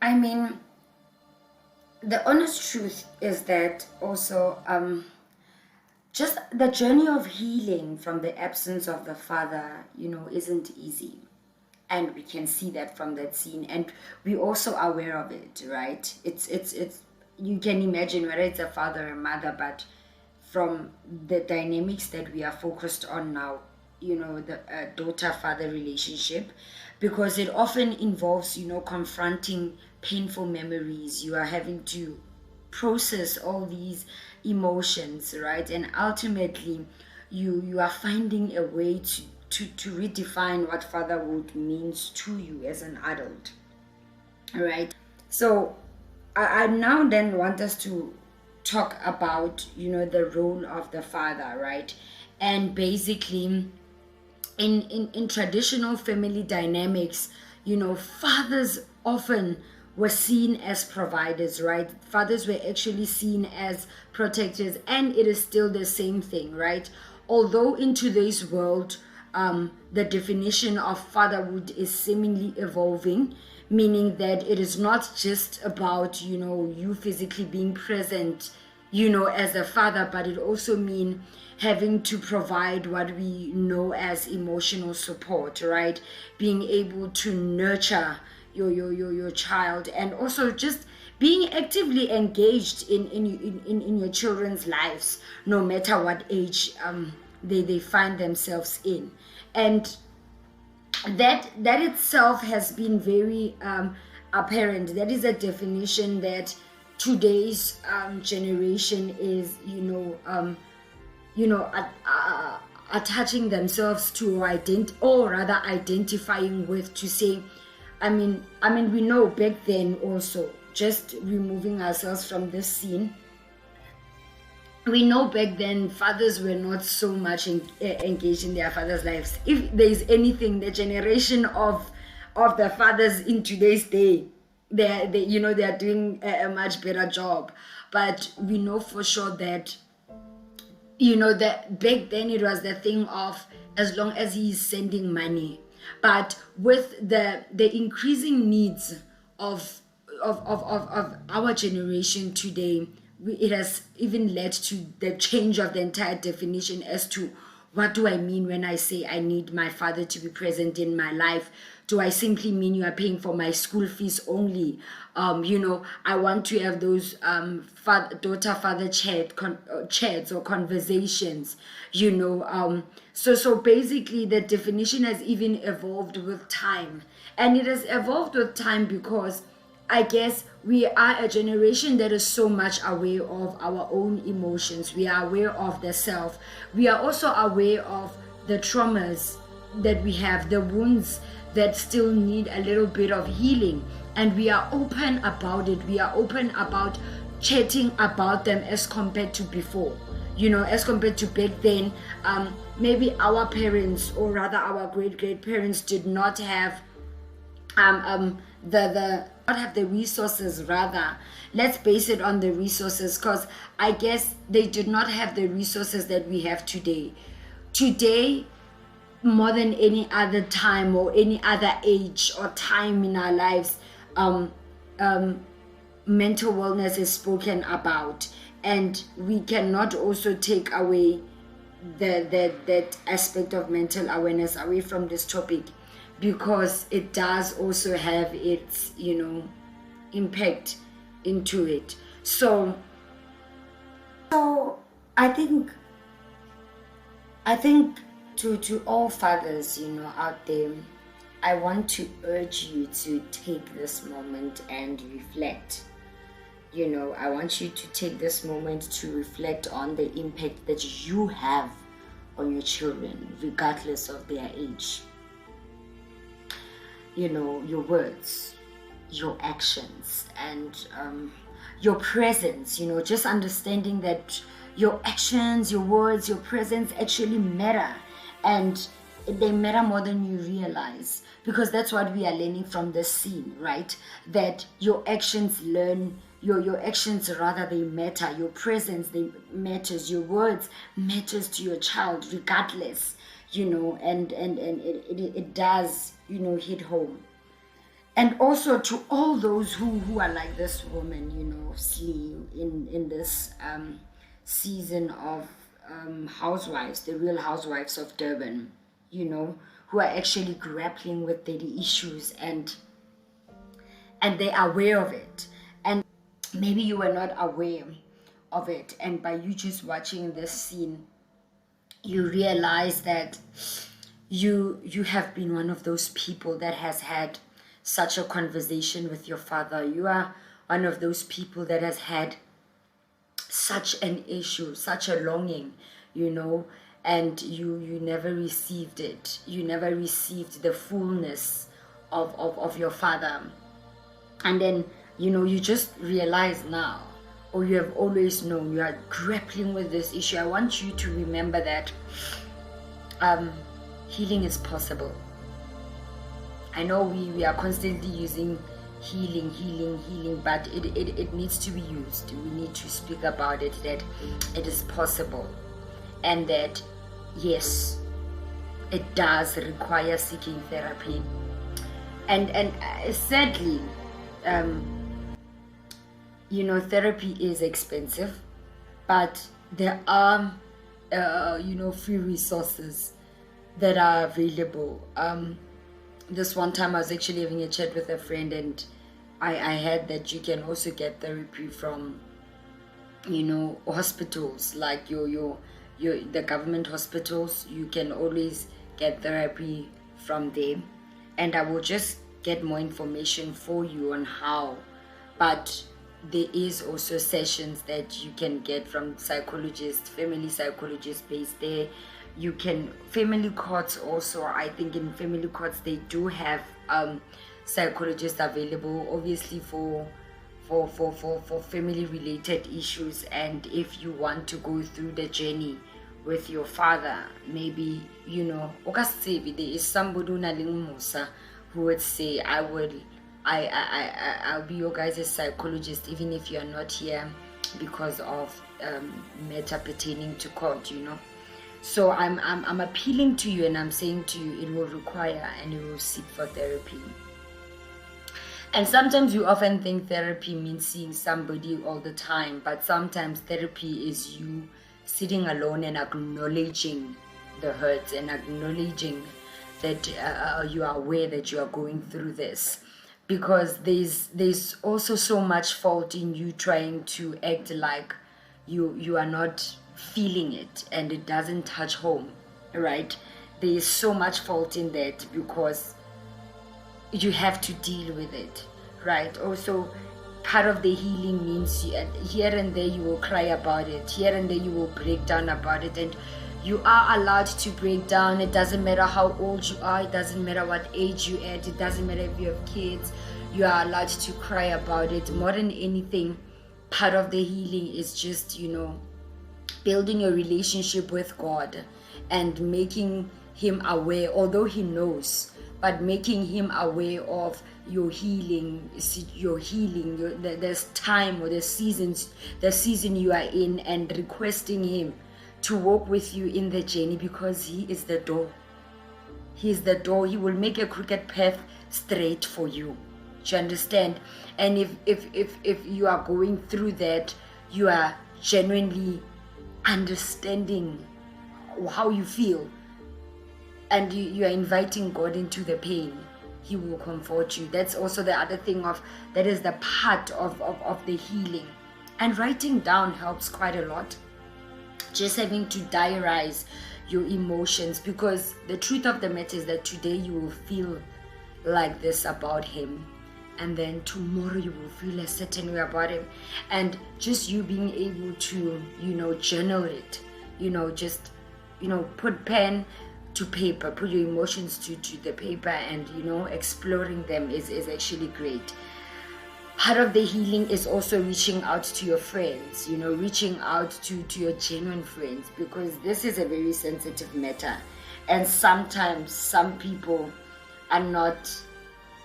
I mean, the honest truth is that also just the journey of healing from the absence of the father, isn't easy. And we can see that from that scene, and we also are aware of it, right? It's you can imagine whether it's a father or mother, but from the dynamics that we are focused on now, the daughter-father relationship, because it often involves, confronting painful memories. You are having to process all these emotions, right? And ultimately, you are finding a way to redefine what fatherhood means to you as an adult, right? So I now then want us to talk about, the role of the father, right? And basically, in traditional family dynamics, fathers often were seen as providers, right? Fathers were actually seen as protectors, and it is still the same thing, right? Although in today's world, the definition of fatherhood is seemingly evolving, meaning that it is not just about, you physically being present, as a father, but it also means having to provide what we know as emotional support, right? Being able to nurture your child, and also just being actively engaged in your children's lives, no matter what age they find themselves in. And that itself has been very apparent. That is a definition that today's generation is attaching themselves to, or rather identifying with, to say, I mean we know back then also, just removing ourselves from this scene, we know back then fathers were not so much engaged in their fathers' lives. If there is anything, the generation of the fathers in today's day, they are doing a much better job. But we know for sure that, that back then it was the thing of, as long as he is sending money. But with the increasing needs of our generation today, it has even led to the change of the entire definition as to, what do I mean when I say I need my father to be present in my life? Do I simply mean you are paying for my school fees only? I want to have those daughter-father chats or conversations, So basically the definition has even evolved with time. And it has evolved with time because I guess we are a generation that is so much aware of our own emotions. We are aware of the self. We are also aware of the traumas that we have, the wounds that still need a little bit of healing. And we are open about it. We are open about chatting about them as compared to before. As compared to back then, maybe our parents, or rather our great-great-parents, did not have the resources. Rather, let's base it on the resources, because I guess they did not have the resources that we have today. Today, more than any other time or any other age or time in our lives, mental wellness is spoken about, and we cannot also take away that aspect of mental awareness away from this topic, because it does also have its impact into it. So I think to all fathers out there, I want to urge you to take this moment and reflect. I want you to take this moment to reflect on the impact that you have on your children, regardless of their age. Your words, your actions, and your presence, just understanding that your actions, your words, your presence actually matter, and they matter more than you realize, because that's what we are learning from this scene, right? That your actions your actions rather, they matter. Your presence, they matters. Your words matters to your child regardless, and it does hit home. And also to all those who are like this woman, Slee, in this season of housewives, the real housewives of Durban, who are actually grappling with their issues, and they're aware of it. And maybe you were not aware of it, and by you just watching this scene, you realize that you have been one of those people that has had such a conversation with your father. You are one of those people that has had such an issue, such a longing, and you never received it. You never received the fullness of your father. And then, you just realize now, or you have always known, you are grappling with this issue. I want you to remember that healing is possible. I know we are constantly using healing, but it needs to be used. We need to speak about it, that it is possible, and that yes, it does require seeking therapy. And sadly, therapy is expensive, but there are free resources that are available. This one time I was actually having a chat with a friend, and I heard that you can also get therapy from hospitals, like the government hospitals. You can always get therapy from them, and I will just get more information for you on how. But there is also sessions that you can get from psychologists, family psychologists based there. You can, family courts also, I think in family courts they do have psychologists available, obviously for family related issues. And if you want to go through the journey with your father, maybe there is somebody who would say, I'll be your guys' psychologist, even if you are not here because of matter pertaining to court, So I'm appealing to you, and I'm saying to you, it will require and you will seek for therapy. And sometimes you often think therapy means seeing somebody all the time, but sometimes therapy is you sitting alone and acknowledging the hurts and acknowledging that you are aware that you are going through this. Because there's also so much fault in you trying to act like you are not feeling it, and it doesn't touch home, right? There is so much fault in that, because you have to deal with it, right? Also, part of the healing means here and there you will cry about it, here and there you will break down about it, and you are allowed to break down. It doesn't matter how old you are, it doesn't matter what age you're at, it doesn't matter if you have kids, you are allowed to cry about it. More than anything, part of the healing is just building a relationship with God and making him aware, although he knows, but making him aware of your healing, there's time or the season you are in, and requesting him to walk with you in the journey, because he is the door. He is the door. He will make a crooked path straight for you. Do you understand? And if you are going through that, you are genuinely understanding how you feel, and you are inviting God into the pain, he will comfort you. That's also the other thing that is the part of the healing. And writing down helps quite a lot. Just having to diarize your emotions, because the truth of the matter is that today you will feel like this about him, and then tomorrow you will feel a certain way about him. And just you being able to journal it, just put pen to paper, put your emotions to the paper, and exploring them is actually great. Part of the healing is also reaching out to your friends, reaching out to your genuine friends, because this is a very sensitive matter. And sometimes some people are not,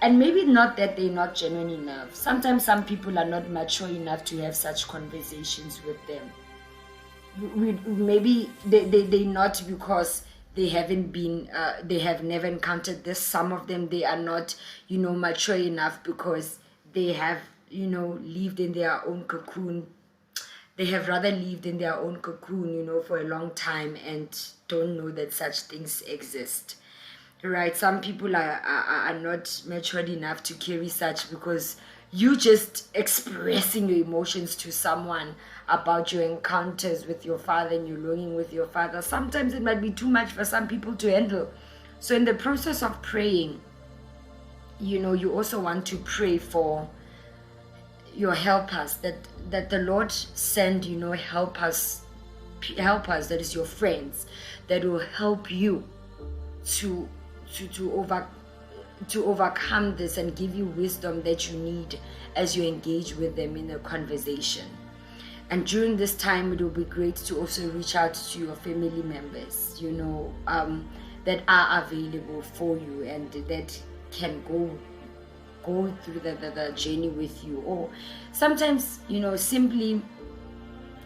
and maybe not that they're not genuine enough. Sometimes some people are not mature enough to have such conversations with them. Maybe they're not, because they have never encountered this. Some of them, they are not, mature enough because they have, lived in their own cocoon. They have rather lived in their own cocoon, for a long time and don't know that such things exist. Right? Some people are not matured enough to carry such, because you just expressing your emotions to someone about your encounters with your father and your longing with your father, sometimes it might be too much for some people to handle. So in the process of praying, you also want to pray for your helpers, that the Lord send, helpers, that is your friends, that will help you to overcome this and give you wisdom that you need as you engage with them in a conversation. And during this time, it will be great to also reach out to your family members, that are available for you and that can go through the journey with you. Or sometimes, simply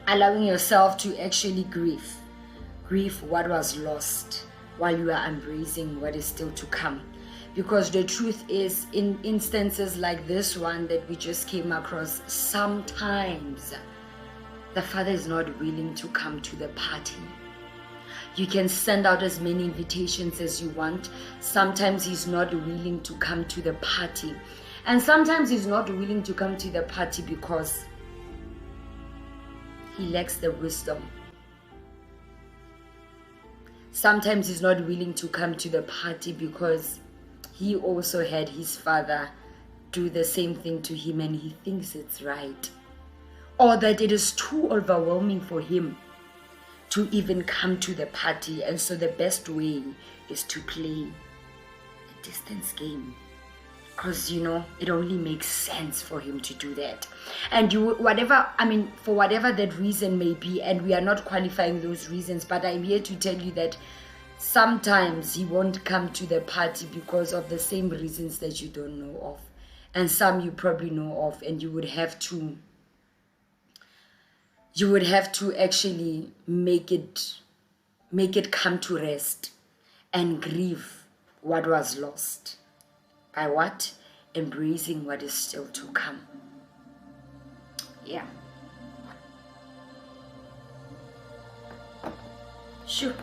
allowing yourself to actually grieve what was lost while you are embracing what is still to come. Because the truth is, in instances like this one that we just came across, sometimes the father is not willing to come to the party. You can send out as many invitations as you want. Sometimes he's not willing to come to the party. And sometimes he's not willing to come to the party because he lacks the wisdom. Sometimes he's not willing to come to the party because he also had his father do the same thing to him and he thinks it's right. Or that it is too overwhelming for him to even come to the party. And so the best way is to play a distance game. Because, it only makes sense for him to do that. And for whatever that reason may be, and we are not qualifying those reasons, but I'm here to tell you that sometimes he won't come to the party because of the same reasons that you don't know of. And some you probably know of, and you would have to actually make it come to rest and grieve what was lost. By what? Embracing what is still to come. Yeah. Sure.